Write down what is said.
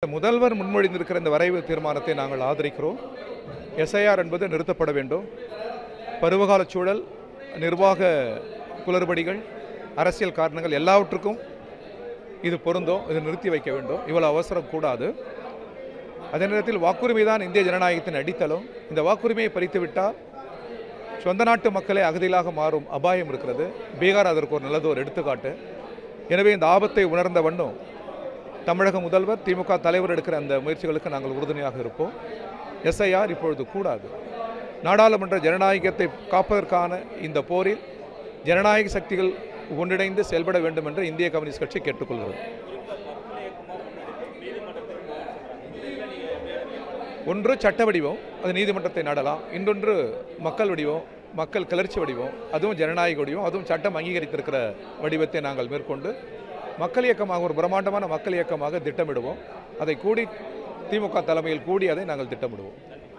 முதல்வர் முன்மொழிந்திருக்கிற இந்த வரைவு தீர்மானத்தை நாங்கள் ஆதரிக்கிறோம். எஸ்ஐஆர் என்பது நிறுத்தப்பட வேண்டும். பருவகால சூழல், நிர்வாக குளறுபடிகள், அரசியல் காரணங்கள் எல்லாவற்றுக்கும் இது பொருந்தும். இது நிறுத்தி வைக்க வேண்டும். இவ்வளவு அவசரம் கூடாது. அதே நேரத்தில் வாக்குரிமை தான் இந்திய ஜனநாயகத்தின் அடித்தளம். இந்த வாக்குரிமையை பறித்துவிட்டால் சொந்த நாட்டு மக்களே அகதிகளாக மாறும் அபாயம் இருக்கிறது. பீகார் அதற்கு ஒரு நல்லதொரு எடுத்துக்காட்டு. எனவே இந்த ஆபத்தை உணர்ந்த வண்ணம் தமிழக முதல்வர், திமுக தலைவர் எடுக்கிற அந்த முயற்சிகளுக்கு நாங்கள் உறுதுணையாக இருப்போம். எஸ்ஐஆர் இப்பொழுது கூடாது. நாடாளுமன்ற ஜனநாயகத்தை காப்பதற்கான இந்த போரில் ஜனநாயக சக்திகள் ஒன்றிணைந்து செயல்பட வேண்டும் என்று இந்திய கம்யூனிஸ்ட் கட்சி கேட்டுக்கொள்கிறது. ஒன்று சட்ட வடிவம், அது நீதிமன்றத்தை நாடலாம். இன்னொன்று மக்கள் வடிவம், மக்கள் கிளர்ச்சி வடிவம், அதுவும் ஜனநாயக வடிவம், அதுவும் சட்டம் அங்கீகரித்திருக்கிற வடிவத்தை நாங்கள் மேற்கொண்டு மக்கள் இயக்கமாக, ஒரு பிரம்மாண்டமான மக்கள் இயக்கமாக திட்டமிடுவோம். அதை கூடி திமுக தலைமையில் கூடி அதை நாங்கள் திட்டமிடுவோம்.